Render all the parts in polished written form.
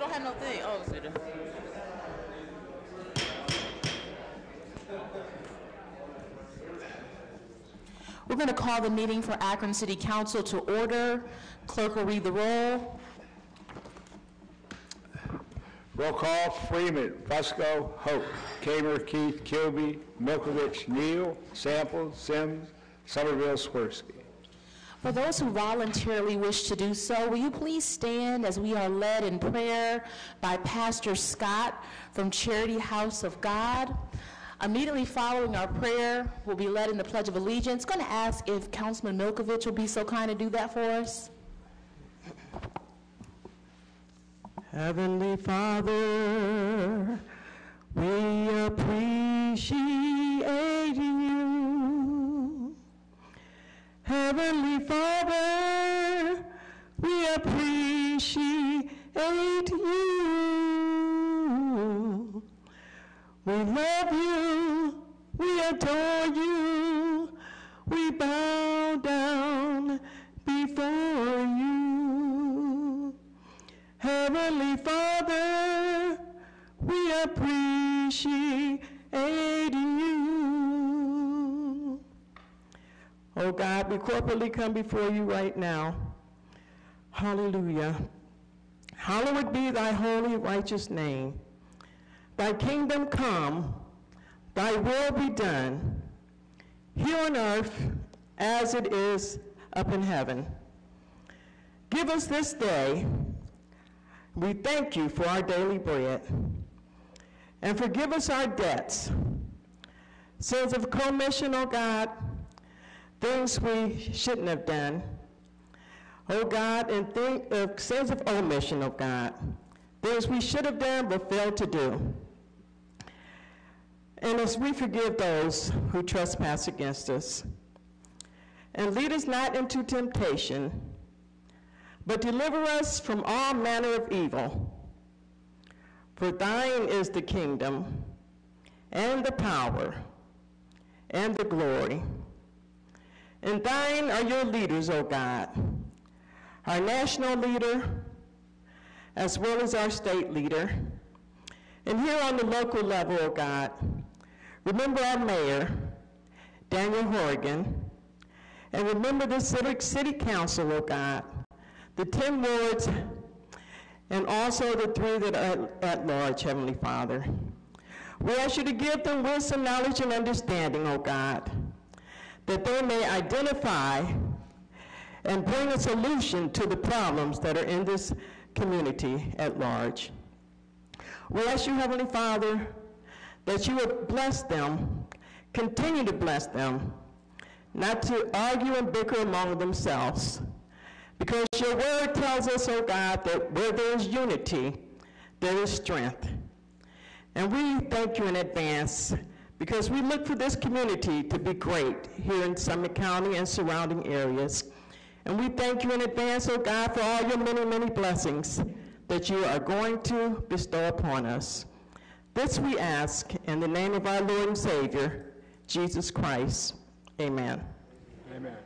don't have no thing. Oh, it's good. We're going to call the meeting for Akron City Council to order. Clerk will read the roll. Roll call: Freeman, Fusco, Hope, Kamer, Keith, Kilby, Milkovich, Neal, Sample, Sims, Somerville, Swirsky. For those who voluntarily wish to do so, will you please stand as we are led in prayer by Pastor Scott from Charity House of God. Immediately following our prayer, we'll be led in the Pledge of Allegiance. Going to ask if Councilman Milkovich will be so kind to do that for us. Heavenly Father, we appreciate you. Heavenly Father, we appreciate you. We love you, we adore you, we bow down before you. Heavenly Father, we appreciate you. Oh God, we corporately come before you right now. Hallelujah. Hallowed be thy holy, righteous name. Thy kingdom come, thy will be done, here on earth as it is up in heaven. Give us this day. We thank you for our daily bread. And forgive us our debts, sins of commission, oh God, things we shouldn't have done, oh God, and sins of omission, oh God, things we should have done but failed to do. And as we forgive those who trespass against us. And lead us not into temptation, but deliver us from all manner of evil. For thine is the kingdom, and the power, and the glory. And thine are your leaders, O God, our national leader, as well as our state leader. And here on the local level, O God, remember our mayor, Daniel Horrigan, and remember the city council, O God, the 10 wards, and also the 3 that are at large, Heavenly Father. We ask you to give them wisdom, knowledge, and understanding, O God, that they may identify and bring a solution to the problems that are in this community at large. We ask you, Heavenly Father, that you would bless them, continue to bless them, not to argue and bicker among themselves, because your word tells us, oh God, that where there is unity, there is strength. And we thank you in advance, because we look for this community to be great here in Summit County and surrounding areas. And we thank you in advance, oh God, for all your many, many blessings that you are going to bestow upon us. This we ask in the name of our Lord and Savior, Jesus Christ. Amen. Amen.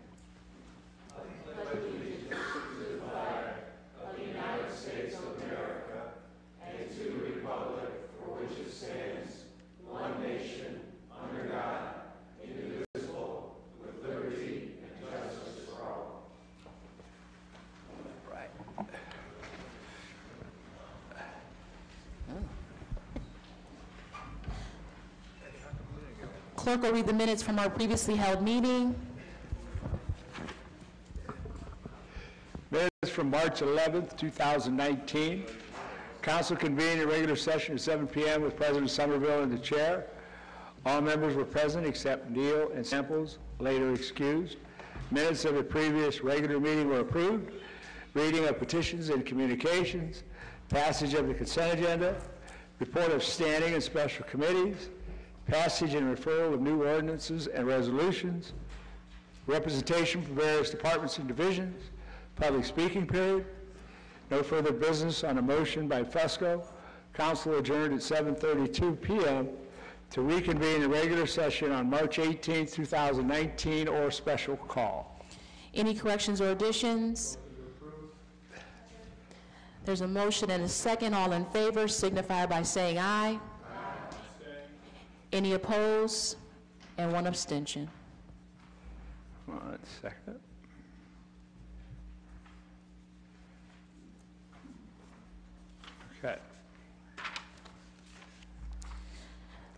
Clerk will read the minutes from our previously held meeting. Minutes from March 11th, 2019. Council convened a regular session at 7 p.m. with President Somerville in the chair. All members were present except Neal and Samples, later excused. Minutes of the previous regular meeting were approved. Reading of petitions and communications. Passage of the consent agenda. Report of standing and special committees. Passage and referral of new ordinances and resolutions, representation from various departments and divisions, public speaking period, no further business on a motion by Fusco. Council adjourned at 7:32 p.m. to reconvene a regular session on March 18, 2019, or special call. Any corrections or additions? There's a motion and a second. All in favor signify by saying aye. Aye. Any opposed? And one abstention. 1 second. Okay.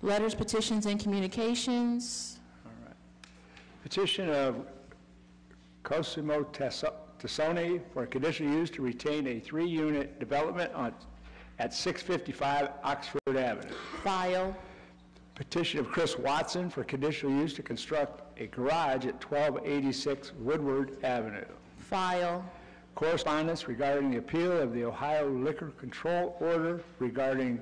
Letters, petitions, and communications. All right. Petition of Cosimo Tassoni for conditional use to retain a 3-unit development at 655 Oxford Avenue. File. Petition of Chris Watson for conditional use to construct a garage at 1286 Woodward Avenue. File. Correspondence regarding the appeal of the Ohio Liquor Control Order regarding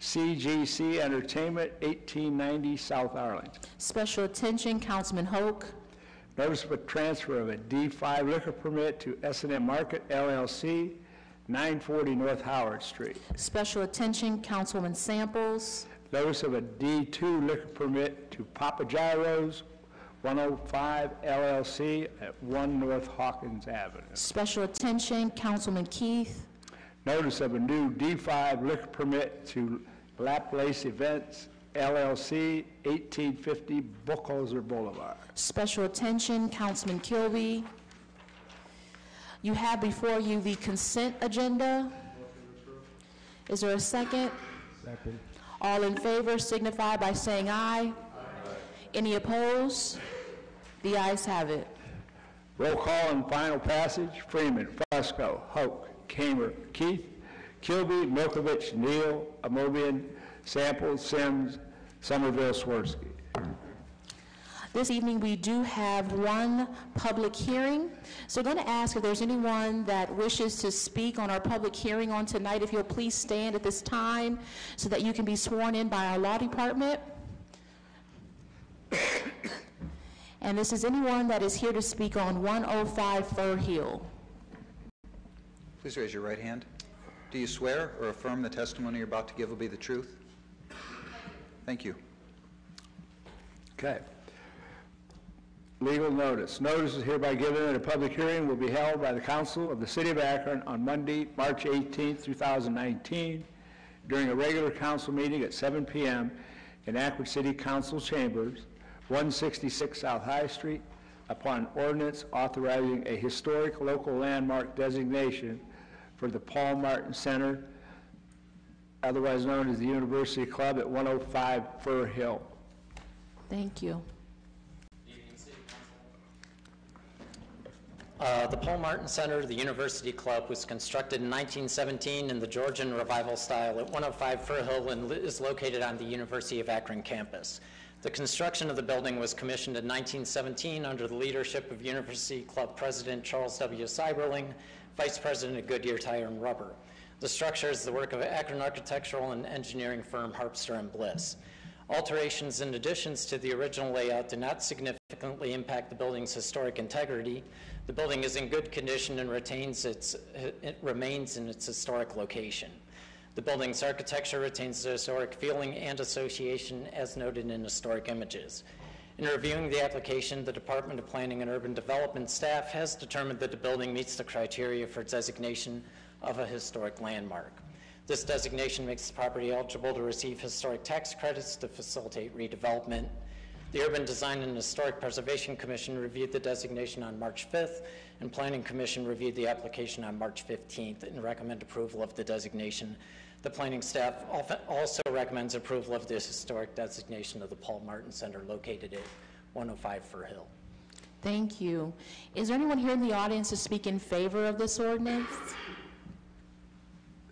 CGC Entertainment, 1890 South Arlington. Special attention, Councilman Hoke. Notice of a transfer of a D5 liquor permit to S&M Market LLC, 940 North Howard Street. Special attention, Councilwoman Samples. Notice of a D2 liquor permit to Papa Gyro's, 105 LLC at 1 North Hawkins Avenue. Special attention, Councilman Keith. Notice of a new D5 liquor permit to Laplace Events LLC, 1850 Buchholzer Boulevard. Special attention, Councilman Kilby. You have before you the consent agenda. Is there a second? Second. All in favor signify by saying aye. Aye. Any opposed? The ayes have it. Roll call and final passage. Freeman, Fusco, Hoke, Kamer, Keith, Kilby, Milkovich, Neal, Amobian, Samples, Sims, Somerville, Swirsky. This evening we do have one public hearing. So I'm going to ask if there's anyone that wishes to speak on our public hearing on tonight, if you'll please stand at this time so that you can be sworn in by our law department. And this is anyone that is here to speak on 105 Fir Hill. Please raise your right hand. Do you swear or affirm the testimony you're about to give will be the truth? Thank you. Okay. Legal notice. Notice is hereby given that a public hearing will be held by the Council of the City of Akron on Monday, March 18, 2019, during a regular council meeting at 7 p.m. in Akron City Council Chambers, 166 South High Street, upon ordinance authorizing a historic local landmark designation for the Paul Martin Center, otherwise known as the University Club at 105 Fir Hill. Thank you. The Paul Martin Center, the University Club, was constructed in 1917 in the Georgian Revival style at 105 Fir Hill and is located on the University of Akron campus. The construction of the building was commissioned in 1917 under the leadership of University Club President Charles W. Seiberling, Vice President of Goodyear Tire and Rubber. The structure is the work of Akron architectural and engineering firm Harpster & Bliss. Alterations and additions to the original layout do not significantly impact the building's historic integrity. The building is in good condition and it remains in its historic location. The building's architecture retains the historic feeling and association as noted in historic images. In reviewing the application, the Department of Planning and Urban Development staff has determined that the building meets the criteria for designation of a historic landmark. This designation makes the property eligible to receive historic tax credits to facilitate redevelopment. The Urban Design and Historic Preservation Commission reviewed the designation on March 5th, and Planning Commission reviewed the application on March 15th and recommend approval of the designation. The planning staff also recommends approval of this historic designation of the Paul Martin Center located at 105 Fir Hill. Thank you. Is there anyone here in the audience to speak in favor of this ordinance?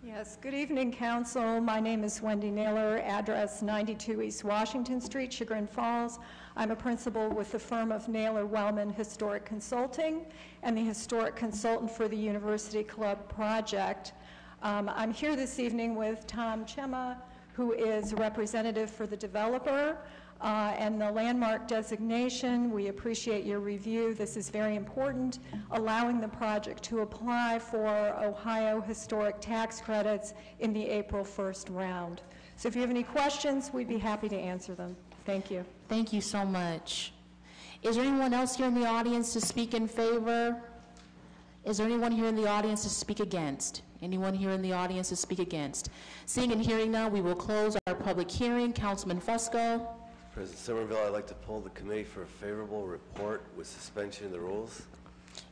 Yes, good evening, Council. My name is Wendy Naylor, address 92 East Washington Street, Chagrin Falls. I'm a principal with the firm of Naylor Wellman Historic Consulting and the historic consultant for the University Club project. I'm here this evening with Tom Chema, who is representative for the developer and the landmark designation. We appreciate your review. This is very important, allowing the project to apply for Ohio historic tax credits in the April 1st round. So if you have any questions, we'd be happy to answer them. Thank you. Thank you so much. Is there anyone else here in the audience to speak in favor? Is there anyone here in the audience to speak against? Anyone here in the audience to speak against? Seeing and hearing none, we will close our public hearing. Councilman Fusco. President Somerville, I'd like to pull the committee for a favorable report with suspension of the rules.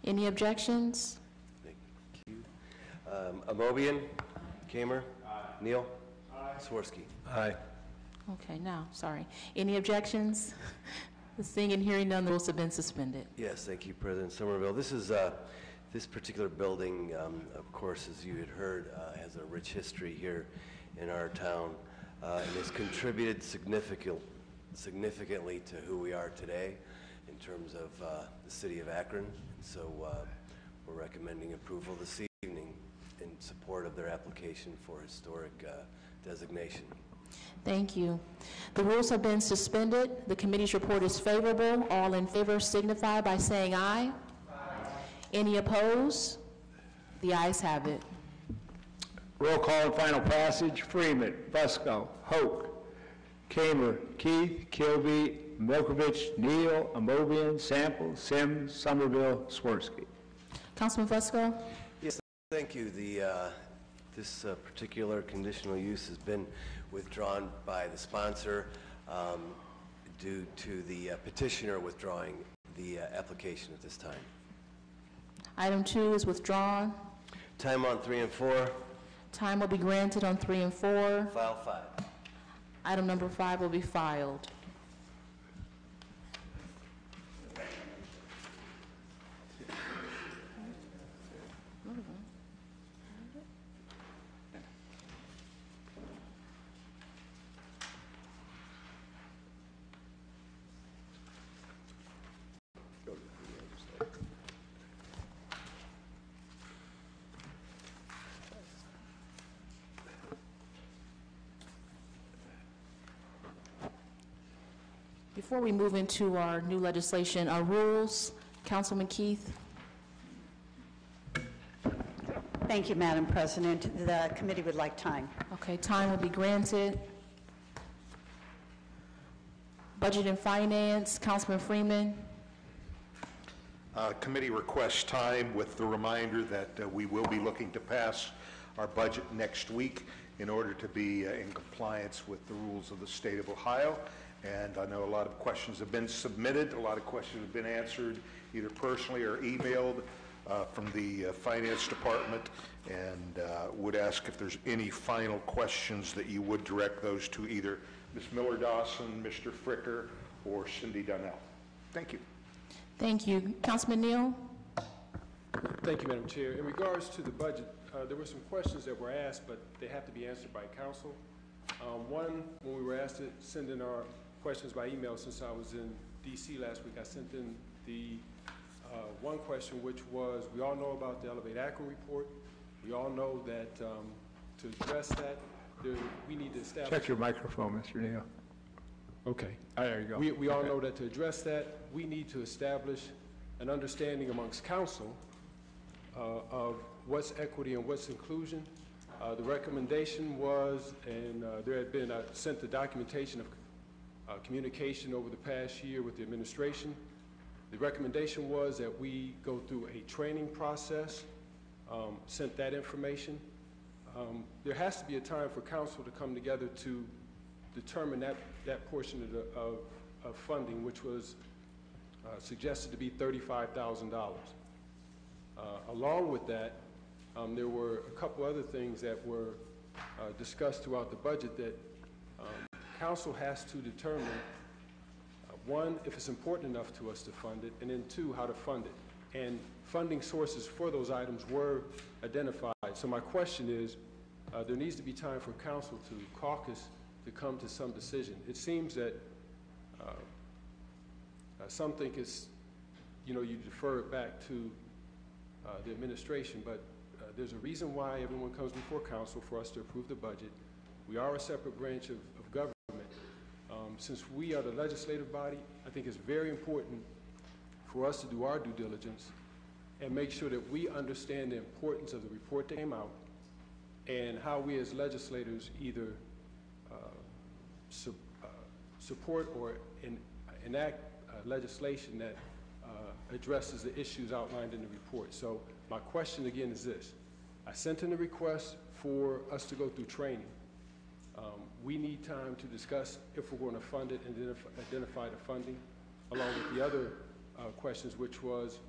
Any objections? Thank you. Amobian, Kamer, Neal, Swirsky. Aye. Okay, now, sorry. Any objections? Seeing and hearing none, the rules have been suspended. Yes, thank you, President Somerville. This particular building, of course, as you had heard, has a rich history here in our town and has contributed significantly to who we are today in terms of the city of Akron. And so we're recommending approval this evening in support of their application for historic designation. Thank you. The rules have been suspended. The committee's report is favorable. All in favor signify by saying aye. Any opposed? The ayes have it. Roll call and final passage. Freeman, Fusco, Hoke, Kamer, Keith, Kilby, Milkovich, Neal, Amobian, Sample, Sims, Somerville, Swirsky. Councilman Fusco? Yes, thank you. This particular conditional use has been withdrawn by the sponsor due to the petitioner withdrawing the application at this time. Item 2 is withdrawn. Time on 3 and 4. Time will be granted on 3 and 4. File 5. Item number 5 will be filed. Before we move into our new legislation, our rules, Councilman Keith. Thank you, Madam President. The committee would like time. Okay, time will be granted. Budget and Finance, Councilman Freeman. Committee requests time with the reminder that we will be looking to pass our budget next week in order to be in compliance with the rules of the state of Ohio. And I know a lot of questions have been submitted, a lot of questions have been answered either personally or emailed from the Finance Department, and would ask if there's any final questions that you would direct those to either Ms. Miller-Dawson, Mr. Fricker, or Cindy Donnell. Thank you. Thank you. Councilman Neal? Thank you, Madam Chair. In regards to the budget, there were some questions that were asked, but they have to be answered by council. One, when we were asked to send in our questions by email, since I was in D.C. last week, I sent in the one question, which was, we all know about the Elevate Akron report. We all know that to address that, we need to establish... Check your microphone, Mr. Neal. Okay. There you go. We all know that to address that, we need to establish an understanding amongst council of what's equity and what's inclusion. The recommendation was, and there had been, I sent the documentation of communication over the past year with the administration. The recommendation was that we go through a training process, sent that information. There has to be a time for council to come together to determine that portion of funding, which was suggested to be $35,000. Along with that, there were a couple other things that were discussed throughout the budget that council has to determine, one, if it's important enough to us to fund it, and then two, how to fund it. And funding sources for those items were identified. So my question is, there needs to be time for council to caucus to come to some decision. It seems that some think it's, you defer it back to the administration, but there's a reason why everyone comes before council for us to approve the budget. We are a separate branch of government. Since we are the legislative body, I think it's very important for us to do our due diligence and make sure that we understand the importance of the report that came out and how we as legislators either support or enact legislation that addresses the issues outlined in the report. So My question again is this. I sent in a request for us to go through training. We need time to discuss if we're going to fund it and identify the funding, along with the other questions, which was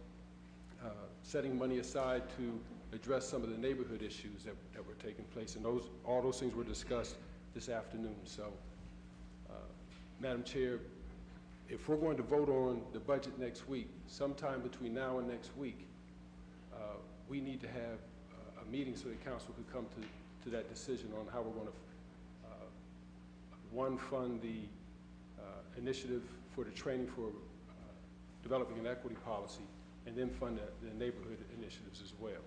setting money aside to address some of the neighborhood issues that were taking place. And all those things were discussed this afternoon. So, Madam Chair, if we're going to vote on the budget next week, sometime between now and next week, we need to have a meeting so the council could come to that decision on how we're going to, one, fund the initiative for the training for developing an equity policy, and then fund the neighborhood initiatives as well.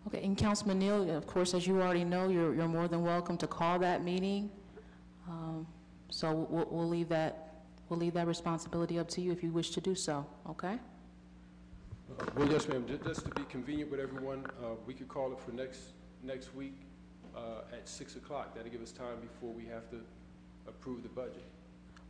Okay, and Councilman Neal, of course, as you already know, you're more than welcome to call that meeting. So we'll leave that responsibility up to you if you wish to do so. Okay. Well, yes, ma'am. Just to be convenient with everyone, we could call it for next week at 6 o'clock. That'll give us time before we have to approve the budget.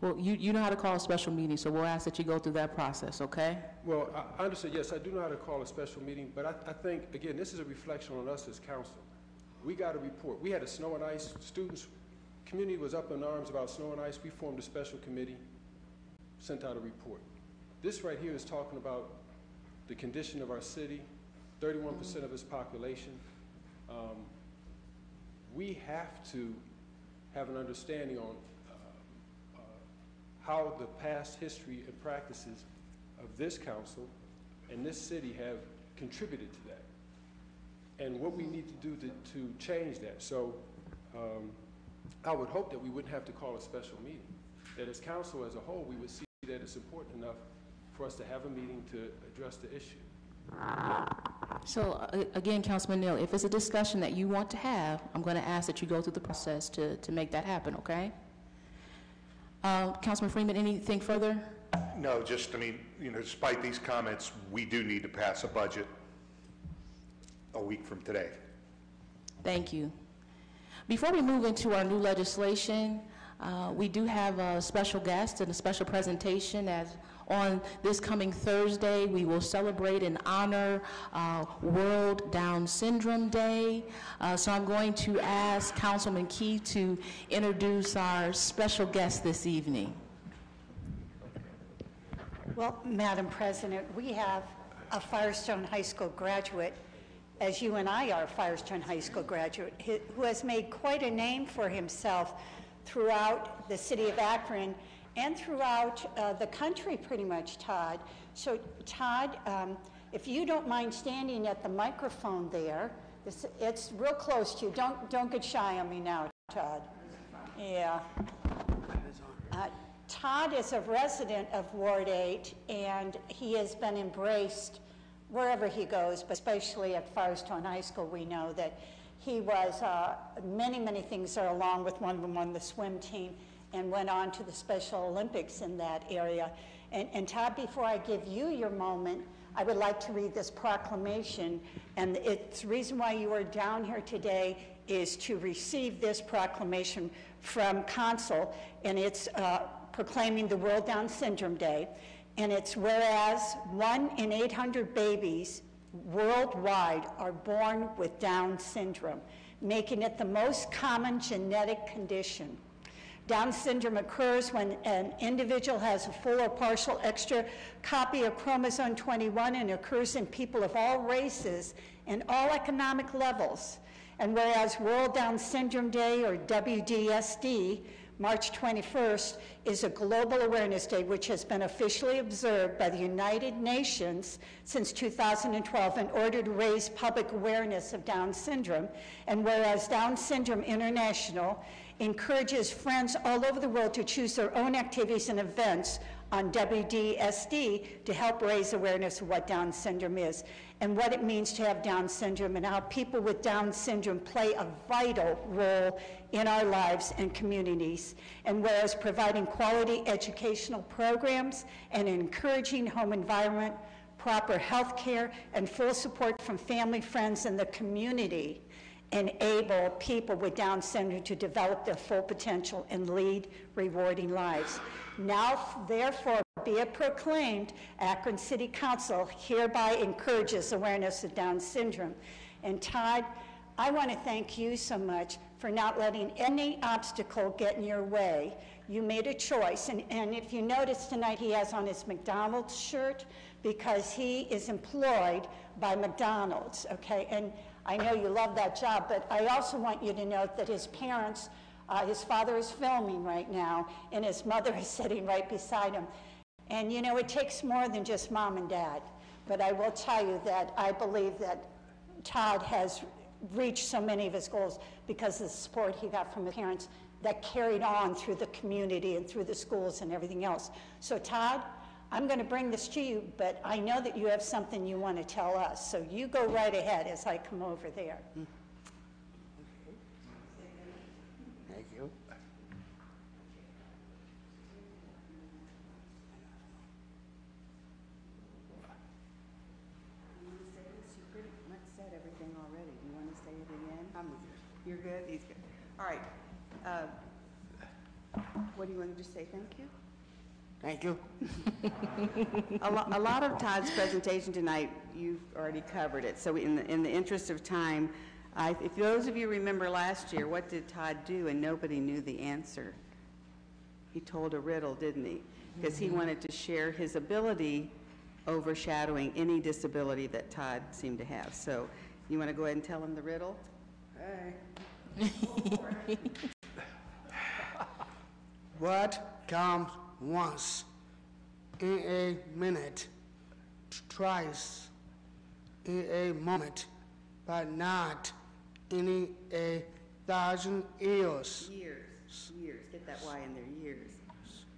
Well, you know how to call a special meeting, so we'll ask that you go through that process, okay? Well, I understand, yes, I do know how to call a special meeting, but I think, again, this is a reflection on us as council. We got a report. We had a snow and ice, community was up in arms about snow and ice. We formed a special committee, sent out a report. This right here is talking about the condition of our city, 31% of its population. We have to have an understanding on how the past history and practices of this council and this city have contributed to that, and what we need to do to change that. So I would hope that we wouldn't have to call a special meeting, that as council as a whole, we would see that it's important enough for us to have a meeting to address the issue. So again, Councilman Neal, if it's a discussion that you want to have, I'm going to ask that you go through the process to make that happen, okay? Councilman Freeman, anything further? No, just, I mean, despite these comments, we do need to pass a budget a week from today. Thank you. Before we move into our new legislation, we do have a special guest and a special presentation. As on this coming Thursday, we will celebrate and honor World Down Syndrome Day. So I'm going to ask Councilman Key to introduce our special guest this evening. Well, Madam President, we have a Firestone High School graduate, as you and I are a Firestone High School graduate, who has made quite a name for himself throughout the city of Akron and throughout the country, pretty much, Todd. So, Todd, if you don't mind standing at the microphone there, it's real close to you. Don't get shy on me now, Todd. Yeah. Todd is a resident of Ward 8, and he has been embraced wherever he goes, but especially at Firestone High School. We know that he was many things there, along with one of them on the swim team, and went on to the Special Olympics in that area. And Todd, before I give you your moment, I would like to read this proclamation. And it's the reason why you are down here today is to receive this proclamation from Council, and it's proclaiming the World Down Syndrome Day. And it's whereas 1 in 800 babies worldwide are born with Down syndrome, making it the most common genetic condition. Down syndrome occurs when an individual has a full or partial extra copy of chromosome 21 and occurs in people of all races and all economic levels. And whereas World Down Syndrome Day, or WDSD, March 21st, is a global awareness day which has been officially observed by the United Nations since 2012 in order to raise public awareness of Down syndrome. And whereas Down Syndrome International encourages friends all over the world to choose their own activities and events on WDSD to help raise awareness of what Down syndrome is and what it means to have Down syndrome, and how people with Down syndrome play a vital role in our lives and communities. And whereas providing quality educational programs and an encouraging home environment, proper health care, and full support from family, friends, and the community enable people with Down syndrome to develop their full potential and lead rewarding lives. Now, therefore, be it proclaimed, Akron City Council hereby encourages awareness of Down syndrome. And Todd, I want to thank you so much for not letting any obstacle get in your way. You made a choice, and if you notice tonight, he has on his McDonald's shirt because he is employed by McDonald's, okay? And I know you love that job, but I also want you to note that his parents, his father is filming right now, and his mother is sitting right beside him. And you know, it takes more than just mom and dad, but I will tell you that I believe that Todd has reached so many of his goals because of the support he got from his parents that carried on through the community and through the schools and everything else. So Todd, I'm going to bring this to you, but I know that you have something you want to tell us, so you go right ahead as I come over there. Thank you. You pretty much said everything already. Do you want to say it again? You're good? He's good. All right. What do you want to just say? Thank you? Thank you. A lot of Todd's presentation tonight, you've already covered it. So in the interest of time, if those of you remember last year, what did Todd do? And nobody knew the answer. He told a riddle, didn't he? Because he wanted to share his ability overshadowing any disability that Todd seemed to have. So you want to go ahead and tell him the riddle? Hey. What comes once in a minute, twice in a moment, but not in 1,000 years? Years. Get that Y in there, years.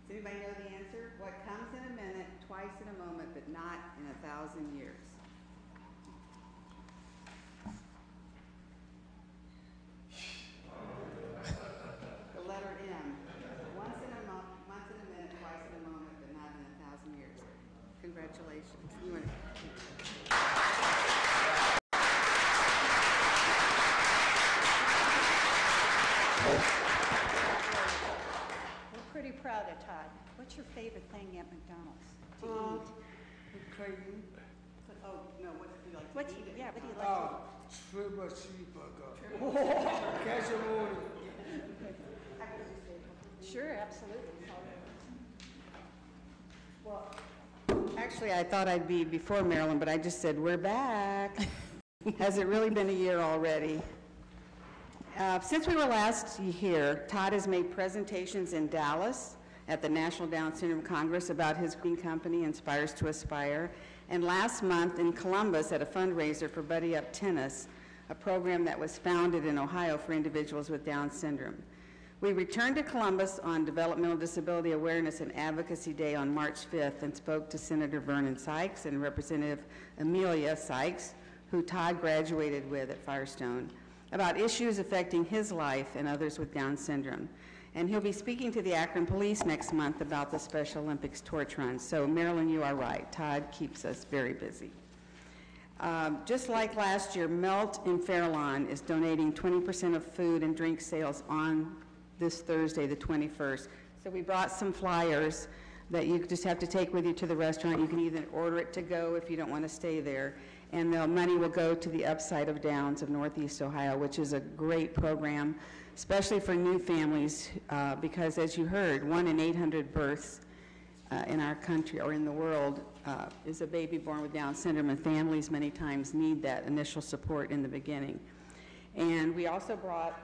Does anybody know the answer? What comes in a minute, twice in a moment, but not in 1,000 years? The letter M. Once in a minute, twice in a moment, but not in 1,000 years. Congratulations. You want We're pretty proud of Todd. What's your favorite thing at McDonald's to eat? Crazy. Oh, no, what do you like to eat? Yeah, what do you like to eat? Triple cheeseburger. Pepperoni. Sure, absolutely. Well, actually, I thought I'd be before Marilyn, but I just said, we're back. Has it really been a year already? Since we were last here, Todd has made presentations in Dallas at the National Down Syndrome Congress about his green company, Inspires to Aspire, and last month in Columbus at a fundraiser for Buddy Up Tennis, a program that was founded in Ohio for individuals with Down syndrome. We returned to Columbus on Developmental Disability Awareness and Advocacy Day on March 5th and spoke to Senator Vernon Sykes and Representative Amelia Sykes, who Todd graduated with at Firestone, about issues affecting his life and others with Down syndrome. And he'll be speaking to the Akron Police next month about the Special Olympics torch run. So Marilyn, you are right. Todd keeps us very busy. Just like last year, Melt in Fairlawn is donating 20% of food and drink sales on this Thursday, the 21st. So we brought some flyers that you just have to take with you to the restaurant. You can either order it to go if you don't want to stay there. And the money will go to the Upside of Downs of Northeast Ohio, which is a great program, especially for new families, because as you heard, 1 in 800 births in our country or in the world is a baby born with Down syndrome, and families many times need that initial support in the beginning. And we also brought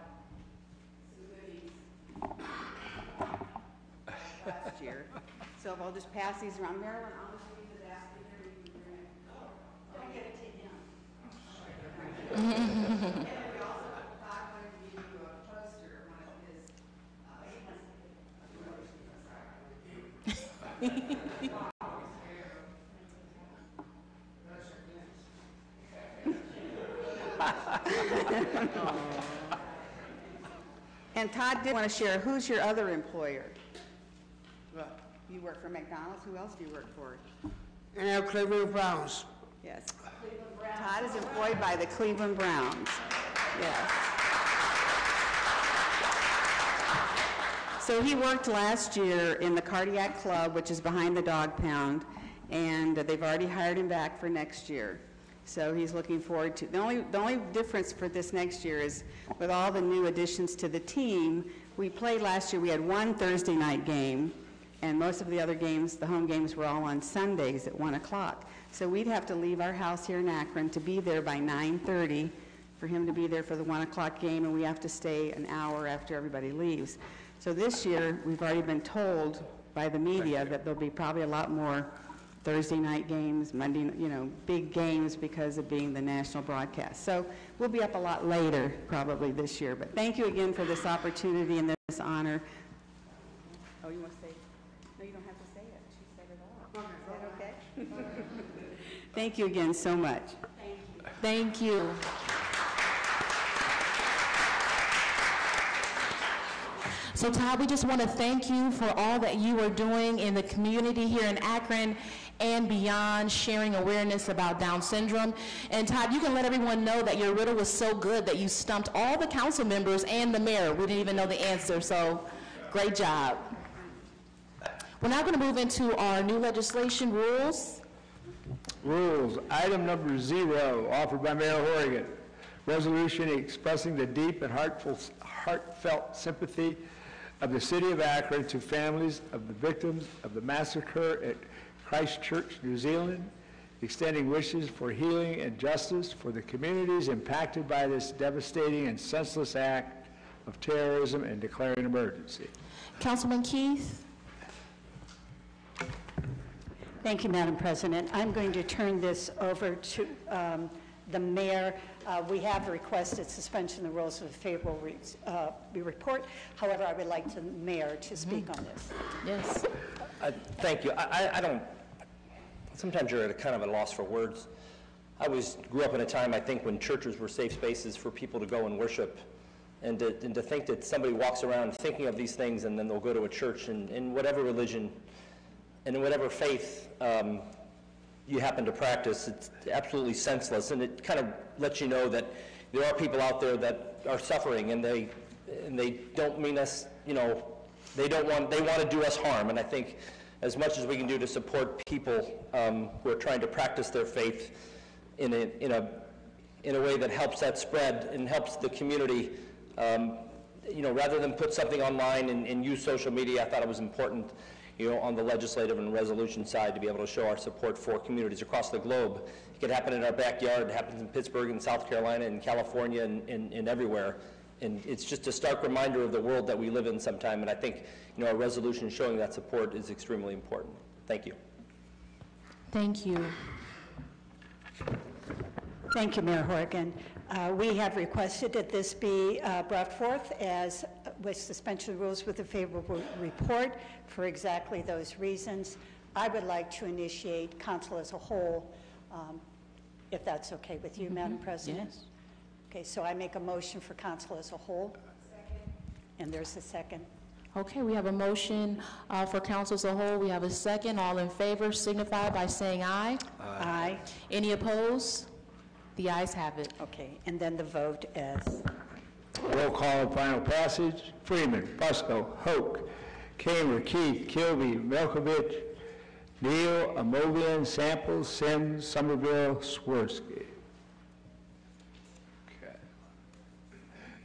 some goodies last year. So if I'll just pass these around. Marilyn, I'll just leave the basket here. You can bring it. I'll get it to him. And we also thought going to give you a poster of one of his And Todd did want to share, who's your other employer? What? You work for McDonald's. Who else do you work for? And Cleveland Browns. Yes. Todd is employed by the Cleveland Browns. Yes. So he worked last year in the Cardiac Club, which is behind the dog pound, and they've already hired him back for next year. So he's looking forward to, the only difference for this next year is with all the new additions to the team, we played last year, we had one Thursday night game, and most of the other games, the home games were all on Sundays at 1 o'clock. So we'd have to leave our house here in Akron to be there by 9:30 for him to be there for the 1 o'clock game, and we have to stay an hour after everybody leaves. So this year, we've already been told by the media that there'll be probably a lot more Thursday night games, Monday, big games because of being the national broadcast. So we'll be up a lot later probably this year. But thank you again for this opportunity and this honor. Oh, you want to say it? No, you don't have to say it. She said it all. Is that okay? Thank you again so much. Thank you. So Todd, we just want to thank you for all that you are doing in the community here in Akron and beyond, sharing awareness about Down syndrome. And Todd, you can let everyone know that your riddle was so good that you stumped all the council members and the mayor. We didn't even know the answer, so great job. We're now going to move into our new legislation rules. Rules, item number 0, offered by Mayor Horrigan. Resolution expressing the deep and heartfelt sympathy of the city of Akron to families of the victims of the massacre at Christchurch, New Zealand, extending wishes for healing and justice for the communities impacted by this devastating and senseless act of terrorism and declaring an emergency. Councilman Keith. Thank you, Madam President. I'm going to turn this over to the mayor. We have requested suspension of the rules of the favorable report. However, I would like the mayor to speak on this. Yes. Thank you. I don't, sometimes you're at a kind of a loss for words. I grew up in a time, I think, when churches were safe spaces for people to go and worship, and to think that somebody walks around thinking of these things and then they'll go to a church in whatever religion and in whatever faith you happen to practice, it's absolutely senseless, and it kind of lets you know that there are people out there that are suffering, and they don't mean us, they want to do us harm. And I think as much as we can do to support people who are trying to practice their faith in a way that helps that spread and helps the community, rather than put something online and use social media, I thought it was important, on the legislative and resolution side, to be able to show our support for communities across the globe. It could happen in our backyard. It happens in Pittsburgh and South Carolina and California and everywhere. And it's just a stark reminder of the world that we live in sometime. And I think, a resolution showing that support is extremely important. Thank you. Thank you. Thank you, Mayor Horrigan. We have requested that this be brought forth as with suspension of rules with a favorable report for exactly those reasons. I would like to initiate council as a whole, if that's okay with you, Madam President. Yes. Okay, so I make a motion for council as a whole. Second. And there's a second. Okay, we have a motion for council as a whole. We have a second. All in favor signify by saying aye. Aye. Any opposed? The ayes have it. Okay, and then the vote as. Roll call and final passage. Freeman, Fusco, Hoke, Kamer, Keith, Kilby, Melkovich, Neal, Amovian, Samples, Sims, Somerville, Swirsky. Okay.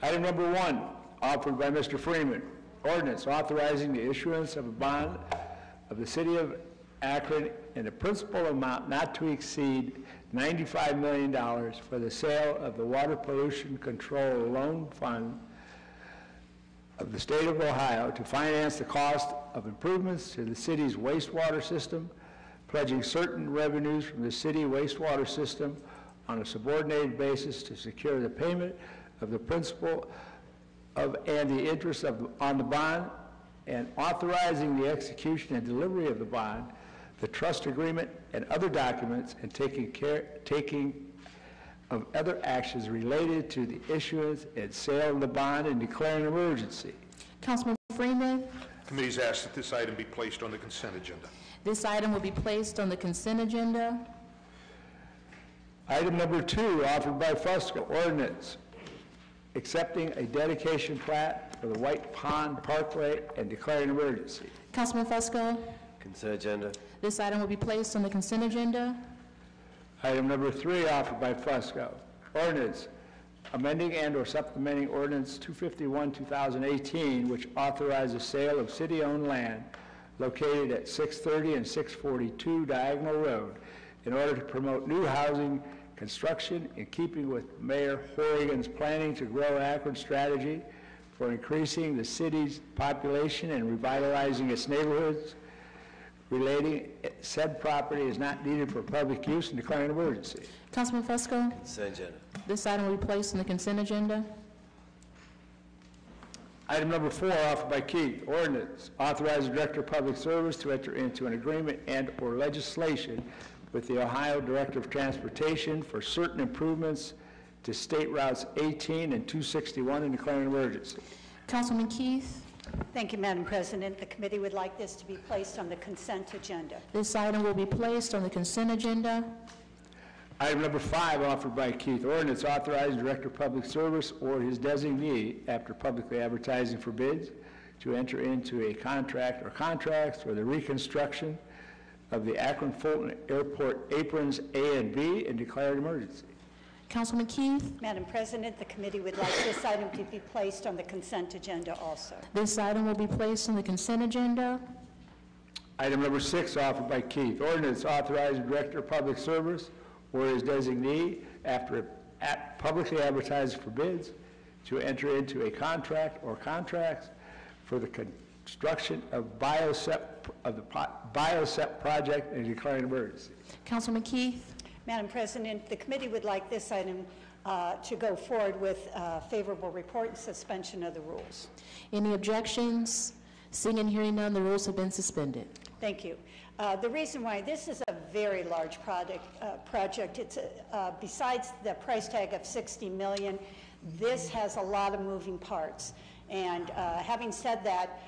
Item number 1, offered by Mr. Freeman. Ordinance authorizing the issuance of a bond of the City of Akron in a principal amount not to exceed $95 million for the sale of the Water Pollution Control Loan Fund of the State of Ohio to finance the cost of improvements to the city's wastewater system, pledging certain revenues from the city wastewater system on a subordinated basis to secure the payment of the principal and the interest on the bond, and authorizing the execution and delivery of the bond, the trust agreement, and other documents, and taking of other actions related to the issuance and sale of the bond and declaring an emergency. Councilman Freeman. Committee's asked that this item be placed on the consent agenda. This item will be placed on the consent agenda. Item number 2, offered by Fusco, ordinance accepting a dedication plat for the White Pond Parkway and declaring an emergency. Councilman Fusco. Consent agenda. This item will be placed on the consent agenda. Item number 3, offered by Fusco. Ordinance amending and/or supplementing Ordinance 251, 2018, which authorizes sale of city-owned land located at 630 and 642 Diagonal Road in order to promote new housing construction in keeping with Mayor Horrigan's planning to grow Akron strategy for increasing the city's population and revitalizing its neighborhoods. Relating said property is not needed for public use and declaring an emergency. Councilman Fusco. Consent agenda. This item will be placed on the consent agenda. Item number 4, offered by Keith. Ordinance authorizing Director of Public Service to enter into an agreement and/or legislation with the Ohio Director of Transportation for certain improvements to State Routes 18 and 261 and declaring an emergency. Councilman Keith. Thank you, Madam President. The committee would like this to be placed on the consent agenda. This item will be placed on the consent agenda. Item number 5, offered by Keith. Ordinance authorizing Director of Public Service or his designee, after publicly advertising for bids, to enter into a contract or contracts for the reconstruction of the Akron-Fulton Airport aprons A and B and declare an emergency. Councilman Keith. Madam President, the committee would like this item to be placed on the consent agenda also. This item will be placed on the consent agenda. Item number 6, offered by Keith. Ordinance authorizing Director of Public Service or his designee, after publicly advertising for bids, to enter into a contract or contracts for the construction of the BioSep project and declaring an emergency. Councilman Keith. Madam President, the committee would like this item to go forward with favorable report and suspension of the rules. Any objections? Seeing and hearing none, the rules have been suspended. Thank you. The reason why this is a very large project, it's besides the price tag of $60 million, this has a lot of moving parts. And having said that,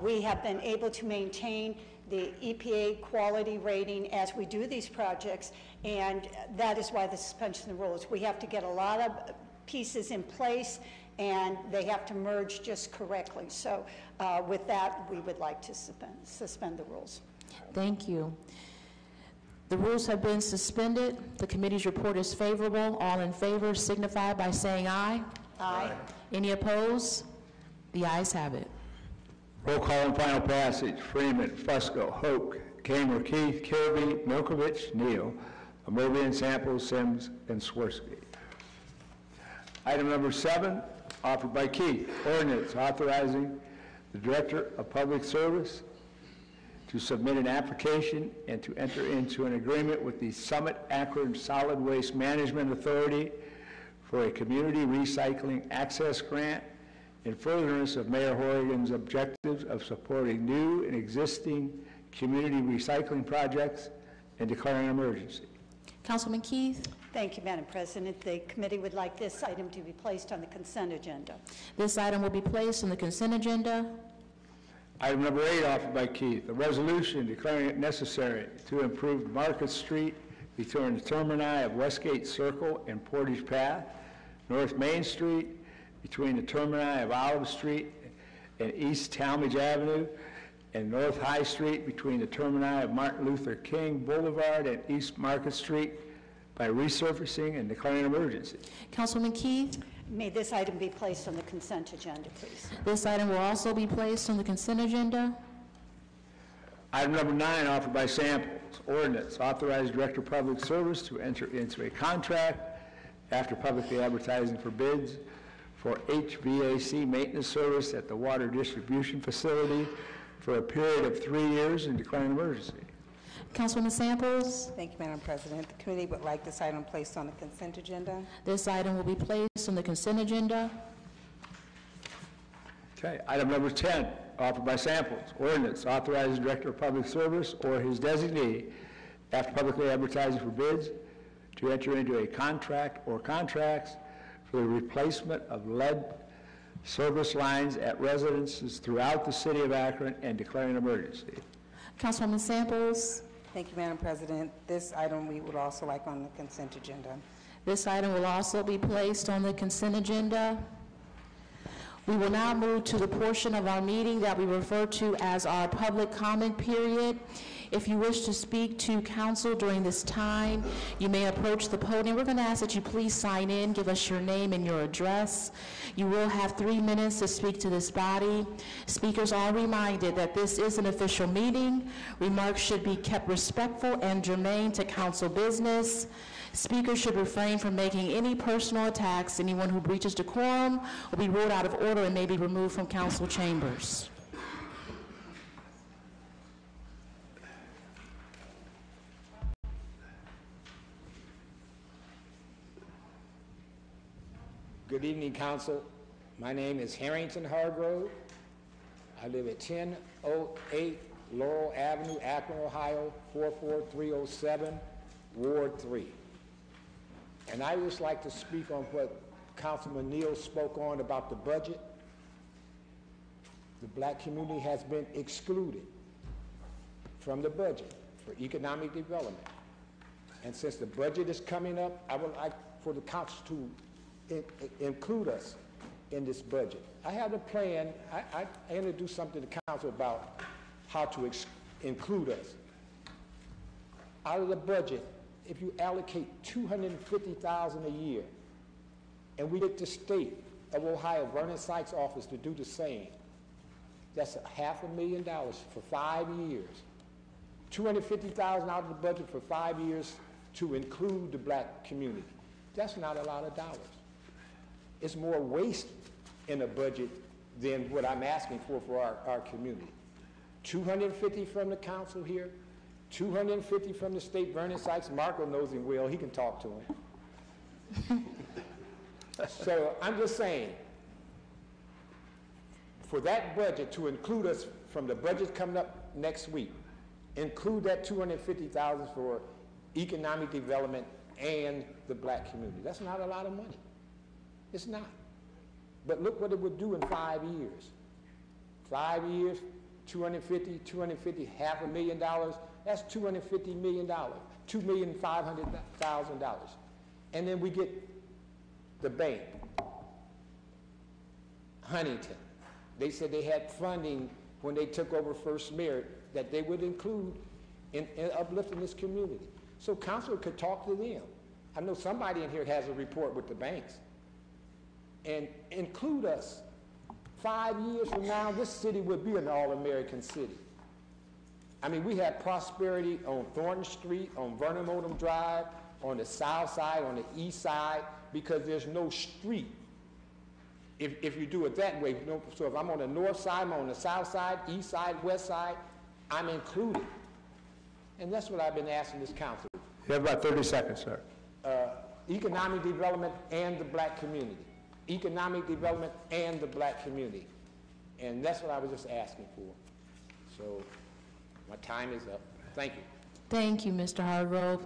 we have been able to maintain the EPA quality rating as we do these projects, and that is why the suspension of the rules. We have to get a lot of pieces in place, and they have to merge just correctly. So with that, we would like to suspend the rules. Thank you. The rules have been suspended. The committee's report is favorable. All in favor signify by saying aye. Aye. Any opposed? The ayes have it. Roll call and final passage. Freeman, Fusco, Hoke, Kamer, Keith, Kirby, Milkovich, Neal, Amobian, Samples, Sims, and Swirsky. Item number 7, offered by Keith. Ordinance authorizing the Director of Public Service to submit an application and to enter into an agreement with the Summit Akron Solid Waste Management Authority for a community recycling access grant in furtherance of Mayor Horrigan's objectives of supporting new and existing community recycling projects and declaring an emergency. Councilman Keith. Thank you, Madam President. The committee would like this item to be placed on the consent agenda. This item will be placed on the consent agenda. Item number 8, offered by Keith, a resolution declaring it necessary to improve Market Street between the termini of Westgate Circle and Portage Path, North Main Street between the termini of Olive Street and East Talmadge Avenue, and North High Street between the termini of Martin Luther King Boulevard and East Market Street by resurfacing and declaring an emergency. Councilman Keith. May this item be placed on the consent agenda, please. This item will also be placed on the consent agenda. Item number 9, offered by Samples. Ordinance authorizing Director of Public Service to enter into a contract after publicly advertising for bids for HVAC maintenance service at the water distribution facility for a period of 3 years and declaring an emergency. Councilwoman Samples. Thank you, Madam President. The committee would like this item placed on the consent agenda. This item will be placed on the consent agenda. Okay, item number 10, offered by Samples. Ordinance authorizing Director of Public Service or his designee, after publicly advertising for bids, to enter into a contract or contracts for the replacement of lead service lines at residences throughout the city of Akron and declaring an emergency. Councilwoman Samples. Thank you, Madam President. This item we would also like on the consent agenda. This item will also be placed on the consent agenda. We will now move to the portion of our meeting that we refer to as our public comment period. If you wish to speak to council during this time, you may approach the podium. We're going to ask that you please sign in, give us your name and your address. You will have 3 minutes to speak to this body. Speakers are reminded that this is an official meeting. Remarks should be kept respectful and germane to council business. Speakers should refrain from making any personal attacks. Anyone who breaches decorum will be ruled out of order and may be removed from council chambers. Good evening, council. My name is Harrington Hargrove. I live at 1008 Laurel Avenue, Akron, Ohio, 44307, Ward 3. And I would just like to speak on what Councilman Neal spoke on about the budget. The black community has been excluded from the budget for economic development. And since the budget is coming up, I would like for the council to include us in this budget. I have a plan. I introduced something to council about how to include us. Out of the budget, if you allocate $250,000 a year, and we get the state of Ohio, Vernon Sykes' office, to do the same, that's $500,000 for 5 years. $250,000 out of the budget for 5 years to include the black community. That's not a lot of dollars. It's more waste in a budget than what I'm asking for our community. 250 from the council here, 250 from the state. Vernon Sykes, Marco knows him well, he can talk to him. So I'm just saying, for that budget to include us from the budget coming up next week, include that $250,000 for economic development and the black community. That's not a lot of money. It's not. But look what it would do in 5 years. 5 years, 250, $500,000, that's $250 million, $2,500,000. And then we get the bank, Huntington. They said they had funding when they took over First Merit that they would include in uplifting this community. So council could talk to them. I know somebody in here has a report with the banks. And include us. 5 years from now, this city would be an all-American city. I mean, we have prosperity on Thornton Street, on Vernon Modem Drive, on the south side, on the east side, because there's no street. If you do it that way, so if I'm on the north side, I'm on the south side, east side, west side, I'm included. And that's what I've been asking this council. You have about 30 seconds, sir. Economic development and the black community. Economic development and the black community. And that's what I was just asking for. So my time is up. Thank you. Thank you, Mr. Hargrove.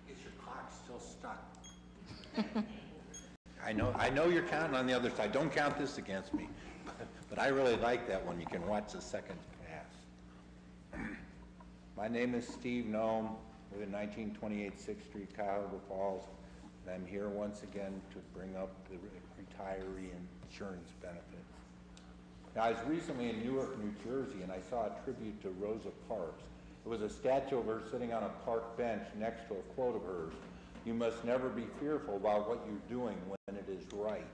Is your clock still stuck? I know you're counting on the other side. Don't count this against me. But I really like that one. You can watch the seconds pass. My name is Steve Noem. I live in 1928 6th Street, Cuyahoga Falls. And I'm here once again to bring up the retiree insurance benefits. Now, I was recently in Newark, New Jersey, and I saw a tribute to Rosa Parks. It was a statue of her sitting on a park bench next to a quote of hers: "You must never be fearful about what you're doing when it is right."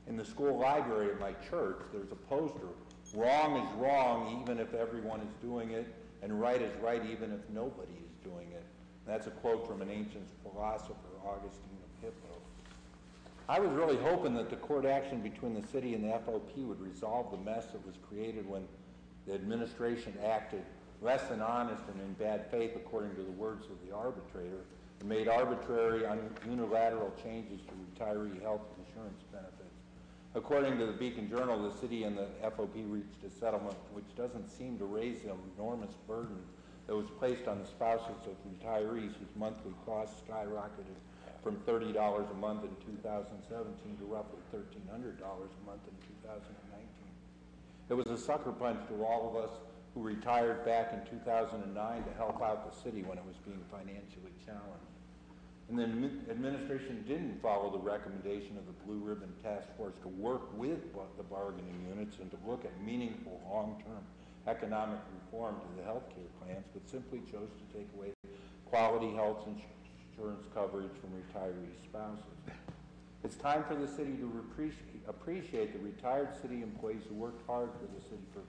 In the school library of my church, there's a poster: "Wrong is wrong even if everyone is doing it, and right is right even if nobody is doing it." And that's a quote from an ancient philosopher, Augustine of Hippo. I was really hoping that the court action between the city and the FOP would resolve the mess that was created when the administration acted less than honest and in bad faith, according to the words of the arbitrator, and made arbitrary, unilateral changes to retiree health insurance benefits. According to the Beacon Journal, the city and the FOP reached a settlement which doesn't seem to raise the enormous burden that was placed on the spouses of retirees whose monthly costs skyrocketed from $30 a month in 2017 to roughly $1,300 a month in 2019. It was a sucker punch to all of us who retired back in 2009 to help out the city when it was being financially challenged. And the administration didn't follow the recommendation of the Blue Ribbon Task Force to work with the bargaining units and to look at meaningful long-term economic reform to the health care plans, but simply chose to take away quality health insurance coverage from retiree spouses. It's time for the city to appreciate the retired city employees who worked hard for the city for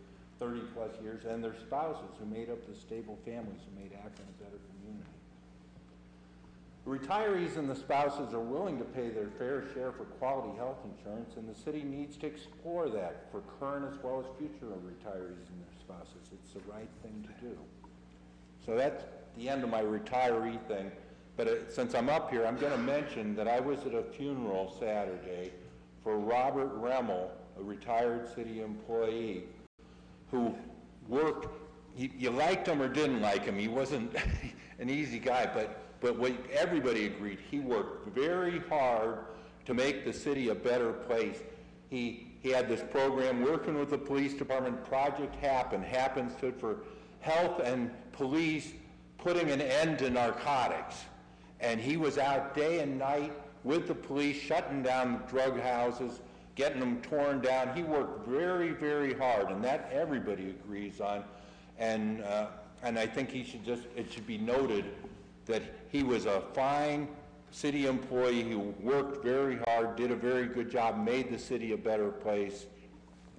30 plus years and their spouses who made up the stable families who made Akron a better community. The retirees and the spouses are willing to pay their fair share for quality health insurance, and the city needs to explore that for current as well as future retirees and their spouses. It's the right thing to do. So that's the end of my retiree thing. But since I'm up here, I'm going to mention that I was at a funeral Saturday for Robert Remmel, a retired city employee who worked, you liked him or didn't like him, he wasn't an easy guy, but what everybody agreed, he worked very hard to make the city a better place. He had this program working with the police department, Project Happen. Happen stood for Health and Police Putting an End to Narcotics. And he was out day and night with the police, shutting down drug houses, getting them torn down. He worked very, very hard, and that everybody agrees on. And I think it should be noted that he was a fine city employee who worked very hard, did a very good job, made the city a better place,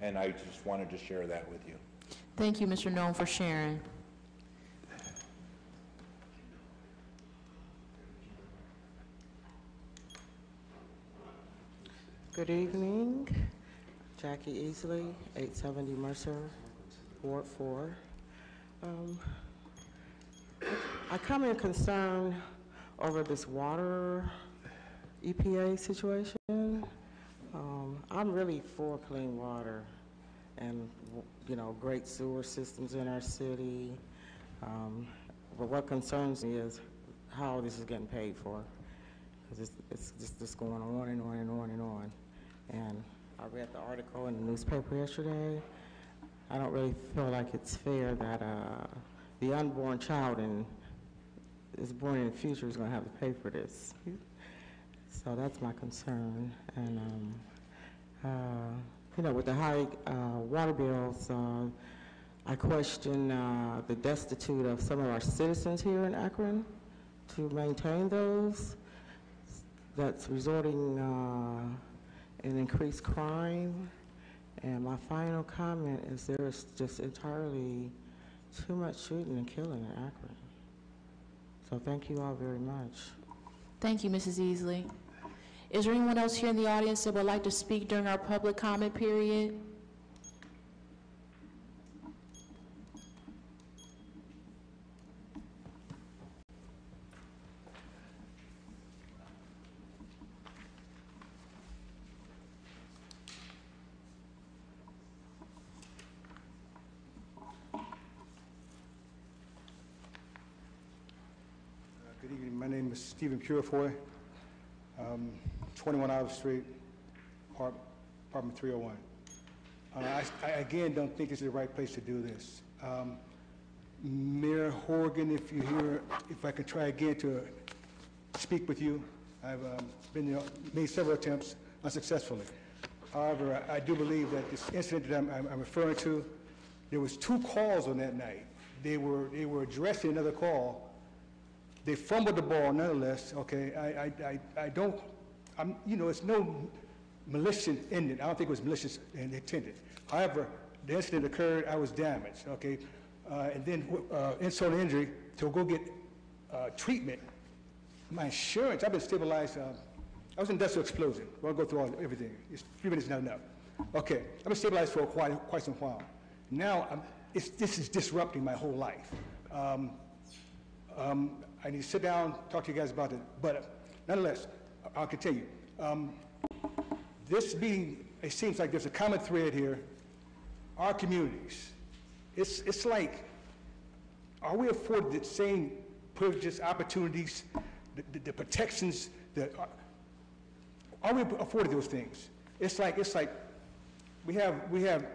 and I just wanted to share that with you. Thank you, Mr. Nome, for sharing. Good evening. Jackie Easley, 870 Mercer, Ward 4. I come in concern over this water EPA situation. I'm really for clean water and, great sewer systems in our city. But what concerns me is how this is getting paid for, because it's just going on and on and on and on. And I read the article in the newspaper yesterday. I don't really feel like it's fair that the unborn child is born in the future is going to have to pay for this. So that's my concern. And, with the high water bills, I question the destitute of some of our citizens here in Akron to maintain those. That's resulting in increased crime. And my final comment is there's just entirely too much shooting and killing in Akron. So thank you all very much. Thank you, Mrs. Easley. Is there anyone else here in the audience that would like to speak during our public comment period? Good evening. My name is Stephen Purifoy, 21 Olive Street, apartment 301. I again don't think this is the right place to do this. Mayor Horgan, if I can try again to speak with you. I've made several attempts unsuccessfully. However, I do believe that this incident that I'm referring to, there was 2 calls on that night. They were addressing another call. They fumbled the ball nonetheless, okay? It's no malicious intent. I don't think it was malicious intended. However, the incident occurred, I was damaged, okay? And then insult to injury, to go get treatment. My insurance, I've been stabilized. I was in industrial explosion. I won't go through everything. 3 minutes is not enough. Okay, I've been stabilized for quite some while. Now, this is disrupting my whole life. I need to sit down, talk to you guys about it. But nonetheless, I'll continue. This meeting, it seems like there's a common thread here. Our communities, it's like, are we afforded the same privileges, opportunities, the protections that are we afforded those things? It's like we have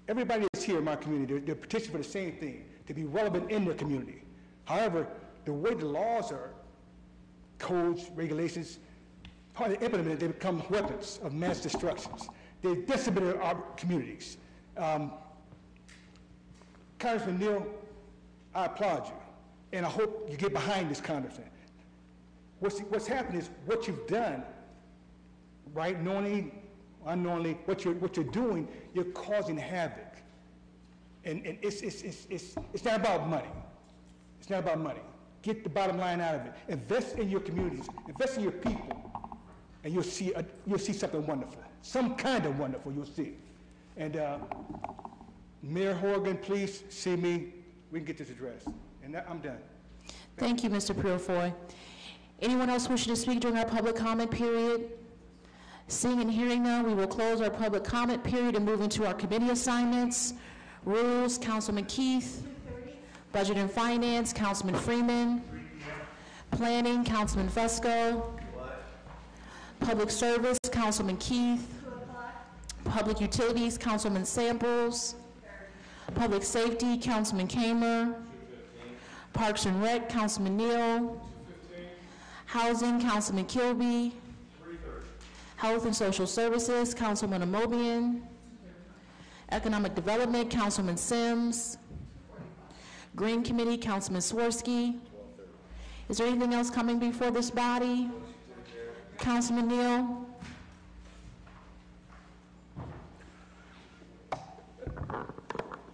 everybody that's here in my community, they're petitioning for the same thing, to be relevant in their community. However, the way the laws are, codes, regulations, how they implement it, they become weapons of mass destructions. They decimated our communities. Congressman Neal, I applaud you, and I hope you get behind this, Congressman. What's happened is what you've done, right, knowingly, unknowingly, what you're doing, you're causing havoc. And it's not about money. It's not about money. Get the bottom line out of it. Invest in your communities. Invest in your people, and you'll see something wonderful. Some kind of wonderful, you'll see. And Mayor Horgan, please see me. We can get this addressed. And I'm done. Thank you, Mr. Purefoy. Anyone else wishing to speak during our public comment period? Seeing and hearing none, we will close our public comment period and move into our committee assignments. Rules, Councilman Keith. Budget and Finance, Councilman Freeman. Planning, Councilman Fusco. Public Service, Councilman Keith. Public Utilities, Councilman Samples. Public Safety, Councilman Kamer. Parks and Rec, Councilman Neal. Housing, Councilman Kilby. Health and Social Services, Councilman Amobian. Economic Development, Councilman Sims. Green Committee, Councilman Swirsky. Is there anything else coming before this body? Councilman Neal?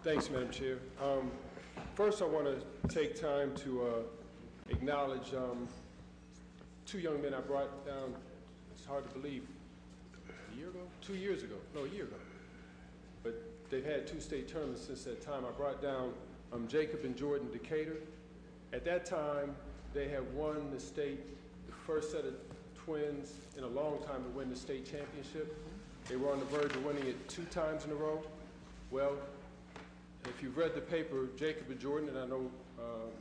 Thanks, Madam Chair. First, I want to take time to acknowledge two young men I brought down. It's hard to believe. A year ago? 2 years ago. No, a year ago. But they've had 2 state tournaments since that time. I brought down Jacob and Jordan Decatur. At that time, they had won the state, the first set of twins in a long time to win the state championship. They were on the verge of winning it 2 times in a row. Well, if you've read the paper, Jacob and Jordan, and I know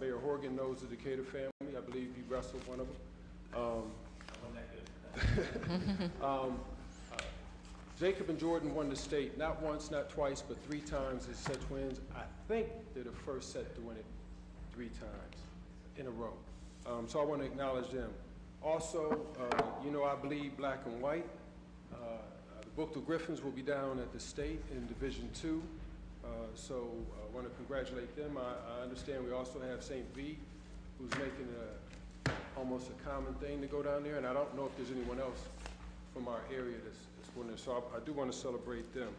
Mayor Horgan knows the Decatur family. I believe he wrestled one of them. Jacob and Jordan won the state not once, not twice, but 3 times as such wins. I think they're the first set to win it 3 times in a row. So I want to acknowledge them. Also, I bleed black and white. The Booker Griffins will be down at the state in Division 2. So I want to congratulate them. I understand we also have St. V, who's making almost a common thing to go down there, and I don't know if there's anyone else from our area that's winning. So I do want to celebrate them.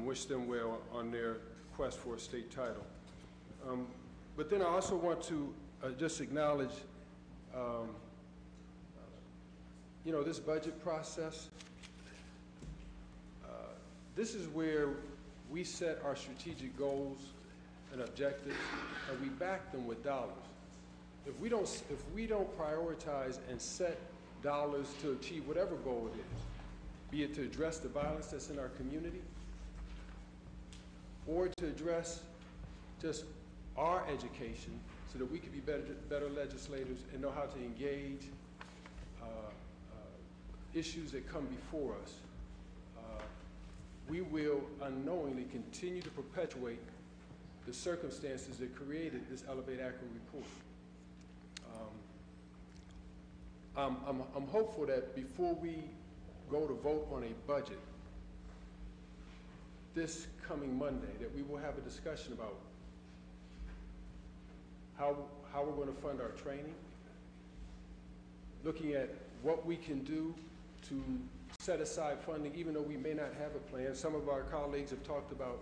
Wish them well on their quest for a state title. But then I also want to just acknowledge, this budget process. This is where we set our strategic goals and objectives, and we back them with dollars. If we don't prioritize and set dollars to achieve whatever goal it is, be it to address the violence that's in our community, or to address just our education so that we can be better legislators and know how to engage issues that come before us, we will unknowingly continue to perpetuate the circumstances that created this Elevate Akron report. I'm hopeful that before we go to vote on a budget this coming Monday, that we will have a discussion about how we're going to fund our training, looking at what we can do to set aside funding, even though we may not have a plan. Some of our colleagues have talked about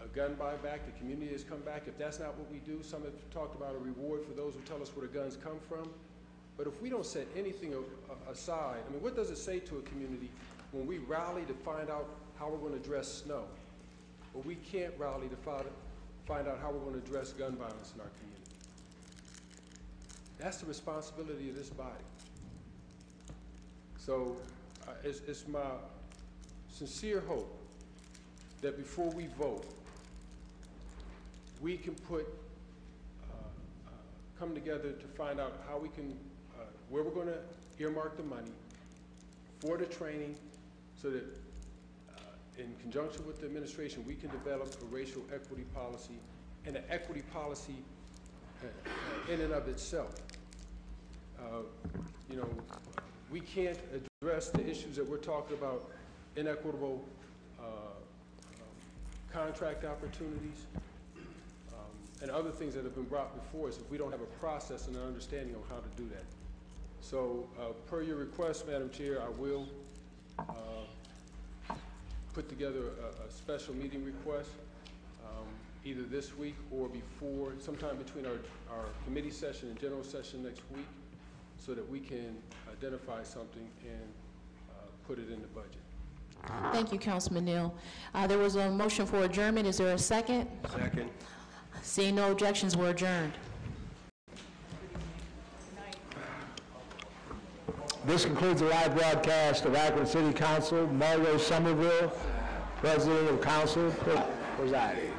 a gun buyback. The community has come back. If that's not what we do, some have talked about a reward for those who tell us where the guns come from. But if we don't set anything aside, what does it say to a community when we rally to find out how we're going to address snow, but we can't rally to find out how we're going to address gun violence in our community? That's the responsibility of this body. So it's my sincere hope that before we vote, we can come together to find out how we can, where we're going to earmark the money for the training, so that in conjunction with the administration, we can develop a racial equity policy and an equity policy in and of itself. You know, we can't address the issues that we're talking about, inequitable contract opportunities, and other things that have been brought before us if we don't have a process and an understanding on how to do that. So per your request, Madam Chair, I will put together a special meeting request either this week or before, sometime between our committee session and general session next week, so that we can identify something and put it in the budget. Thank you, Councilman Neal. There was a motion for adjournment. Is there a second? Second. Seeing no objections, we're adjourned. This concludes the live broadcast of Akron City Council. Margo Somerville, President of Council, presiding.